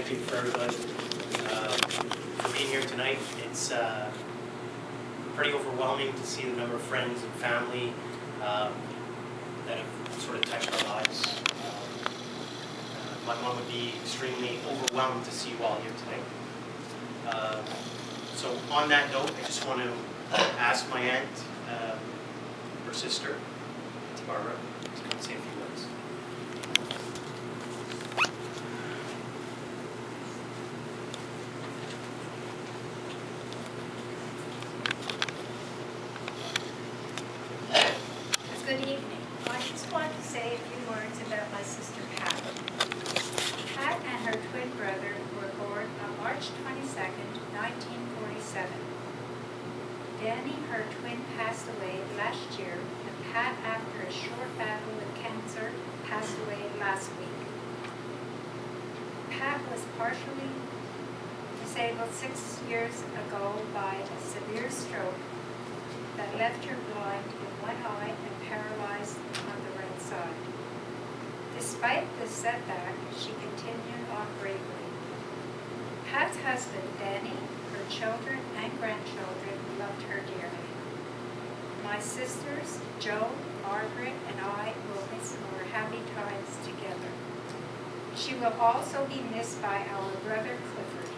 thank you for everybody for being here tonight. It's pretty overwhelming to see the number of friends and family that have sort of touched our lives. My mom would be extremely overwhelmed to see you all here tonight. So on that note, I just want to ask my aunt, her sister, Barbara, to come say a few words. Good evening. I just want to say a few words about my sister Pat. Pat and her twin brother were born on March 22nd, 1947. Danny, her twin, passed away last year, and Pat, after a short battle with cancer, passed away last week. Pat was partially disabled 6 years ago by a severe stroke that left her blind in one eye and paralyzed on the right side. Despite this setback, she continued on bravely. Pat's husband, Danny, her children and grandchildren loved her dearly. My sisters, Jo, Margaret, and I will miss our happy times together. She will also be missed by our brother Clifford.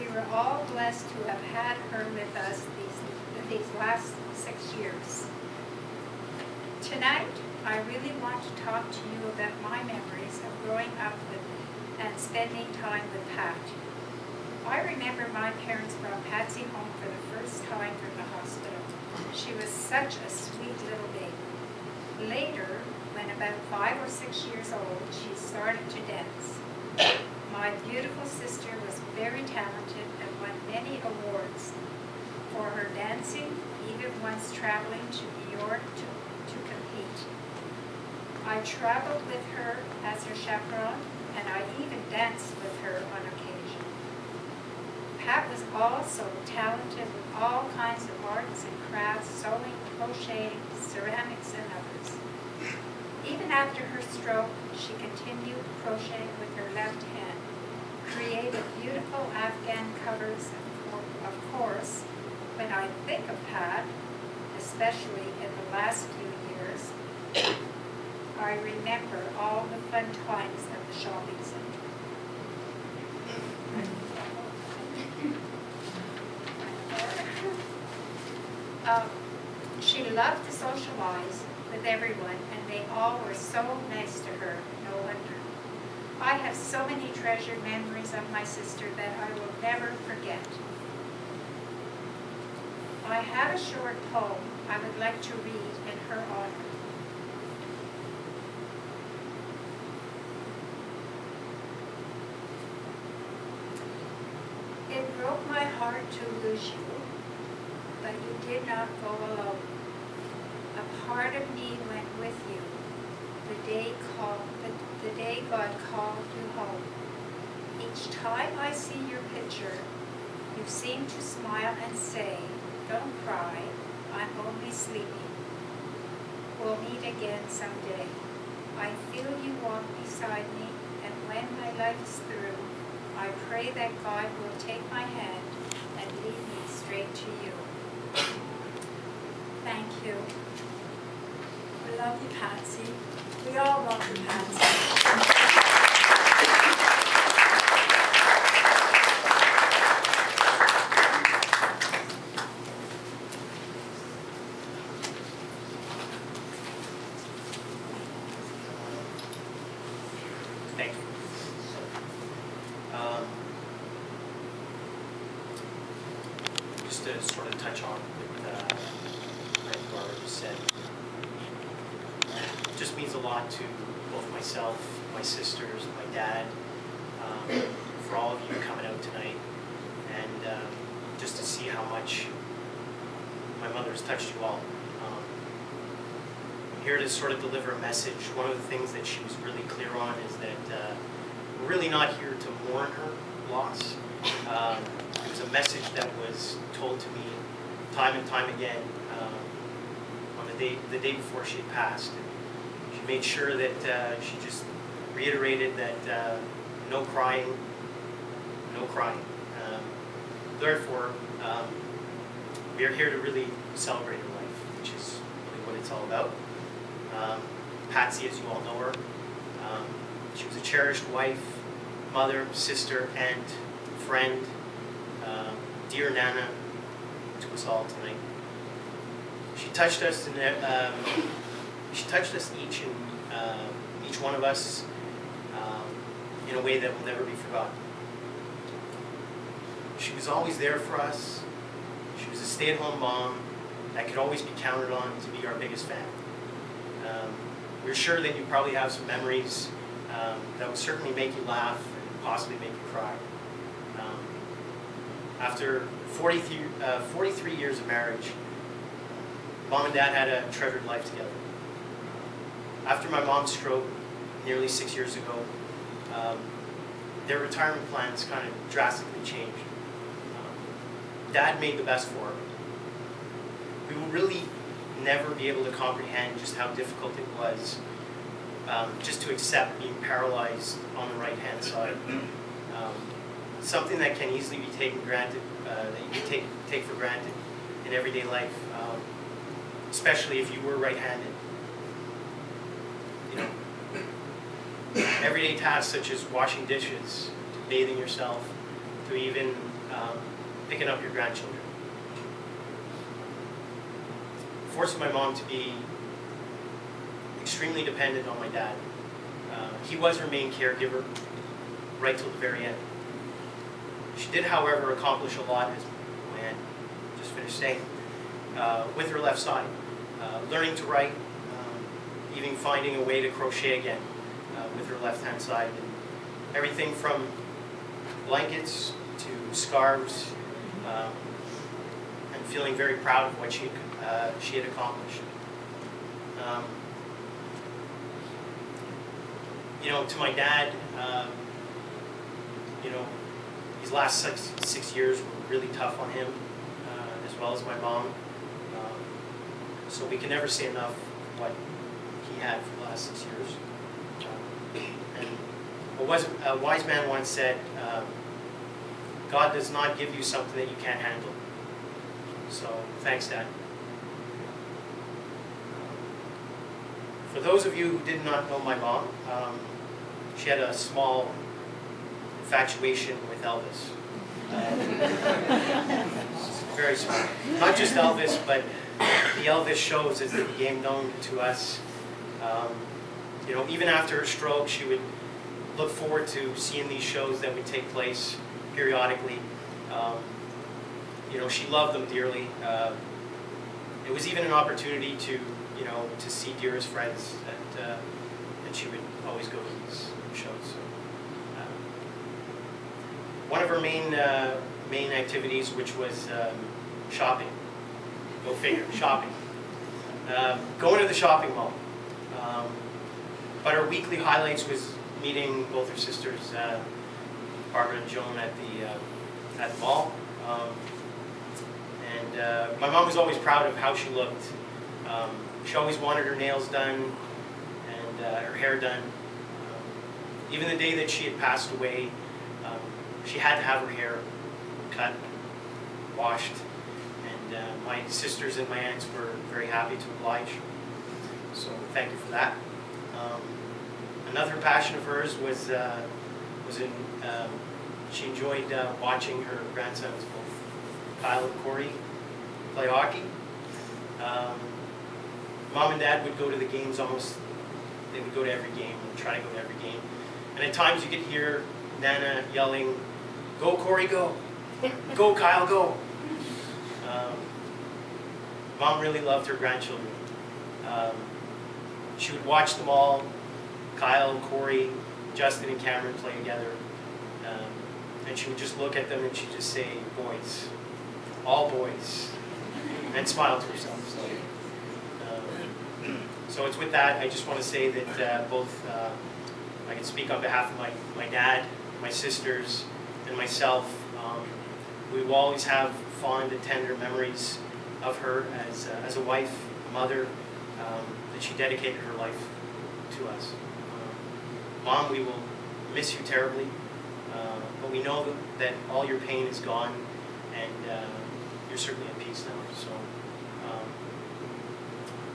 We were all blessed to have had her with us these last 6 years. Tonight, I really want to talk to you about my memories of growing up with and spending time with Pat. I remember my parents brought Patsy home for the first time from the hospital. She was such a sweet little baby. Later, when about 5 or 6 years old, she started to dance. My beautiful sister was very talented and won many awards for her dancing, even once traveling to New York to compete. I traveled with her as her chaperone, and I even danced with her on occasion. Pat was also talented with all kinds of arts and crafts, sewing, crocheting, ceramics, and others. Even after her stroke, she continued crocheting with her left hand, created beautiful Afghan covers, and of course, when I think of Pat, especially in the last few years, I remember all the fun times at the shopping center. She loved to socialize with everyone, and they all were so nice to her, no wonder. I have so many treasured memories of my sister that I will never forget. I have a short poem I would like to read in her honor. It broke my heart to lose you, but you did not go alone. A part of me went with you the day God called you home. Each time I see your picture, you seem to smile and say, "Don't cry, I'm only sleeping. We'll meet again someday." I feel you walk beside me, and when my life is through, I pray that God will take my hand and lead me straight to you. Thank you. We love you, Patsy. We all love you, Patsy. Thank you. Just to sort of touch on what Barbara just said, it just means a lot to both myself, my sisters, my dad, for all of you coming out tonight, and just to see how much my mother's touched you all. I'm here to sort of deliver a message. One of the things that she was really clear on is that we're really not here to mourn her loss. It was a message that was told to me time and time again on the day before she had passed. And she made sure that she just reiterated that no crying, no crying. Therefore, we are here to really celebrate her life, which is really what it's all about. Patsy, as you all know her, she was a cherished wife, mother, sister, aunt, friend, dear Nana to us all tonight. She touched us each one of us, in a way that will never be forgotten. She was always there for us. She was a stay-at-home mom that could always be counted on to be our biggest fan. We're sure that you probably have some memories that will certainly make you laugh and possibly make you cry. After 43 years of marriage, Mom and Dad had a treasured life together. After my mom's stroke nearly 6 years ago, their retirement plans kind of drastically changed. Dad made the best for her. We will really never be able to comprehend just how difficult it was just to accept being paralyzed on the right-hand side. Something that can easily be taken granted, that you can take for granted in everyday life, especially if you were right-handed. You know, everyday tasks such as washing dishes, to bathing yourself, to even picking up your grandchildren. Forcing my mom to be extremely dependent on my dad. He was her main caregiver right till the very end. She did, however, accomplish a lot, as my aunt just finished saying, with her left side. Learning to write, even finding a way to crochet again with her left-hand side. And everything from blankets to scarves, and feeling very proud of what she had accomplished. You know, to my dad, you know, these last six years were really tough on him, as well as my mom. So we can never say enough what he had for the last 6 years. And a wise man once said, God does not give you something that you can't handle. So thanks, Dad. For those of you who did not know my mom, she had a small infatuation with Elvis. Very small. Not just Elvis, but the Elvis shows as they became known to us. You know, even after her stroke, she would look forward to seeing these shows that would take place periodically. You know, she loved them dearly. It was even an opportunity to, you know, to see dearest friends that she would always go to these shows. So, one of her main activities, which was shopping. Go figure, shopping. Going to the shopping mall. But her weekly highlights was meeting both her sisters, Barbara and Joan, at the mall. My mom was always proud of how she looked. She always wanted her nails done and her hair done. Even the day that she had passed away, she had to have her hair cut, washed, and my sisters and my aunts were very happy to oblige. So thank you for that. Another passion of hers was she enjoyed watching her grandsons, both Kyle and Corey, play hockey. Mom and Dad would go to the games they would go to every game, and try to go to every game. And at times you could hear Nana yelling, "Go Corey, go! Go Kyle, go!" Mom really loved her grandchildren. She would watch them all, Kyle, Corey, Justin and Cameron play together. And she would just look at them and she'd just say, "Boys, all boys," and smile to herself. So it's with that, I just want to say that I can speak on behalf of my dad, my sisters, and myself. We will always have fond and tender memories of her as a wife, a mother, that she dedicated her life to us. Mom, we will miss you terribly. we know that all your pain is gone, and you're certainly at peace now. So,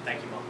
thank you, Mom.